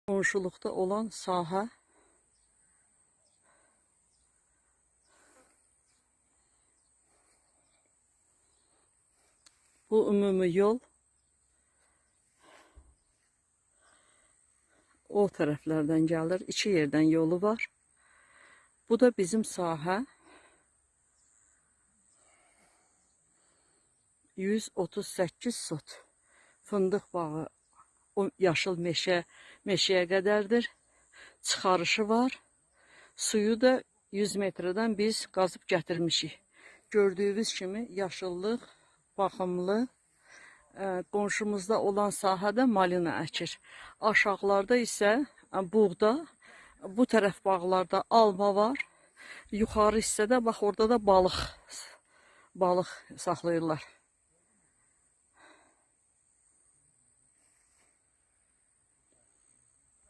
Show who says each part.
Speaker 1: Qonşuluqda olan sahə bu ümumi yol o tərəflərdən gəlir. İki yerdən yolu var. Bu da bizim sahə. 138 sot. Fındıq bağı o yaşıl meşəyə qədərdir. Çıxarışı var. Suyu da 100 metrdən biz qazıb gətirmişik. Gördüyünüz kimi yaşıllıq, baxımlı. Qonşumuzda olan sahədə malina əkir. Aşağılarda isə buğda, bu tərəf bağlarda alma var. Yuxarı hissədə bax orada da balıq saxlayırlar.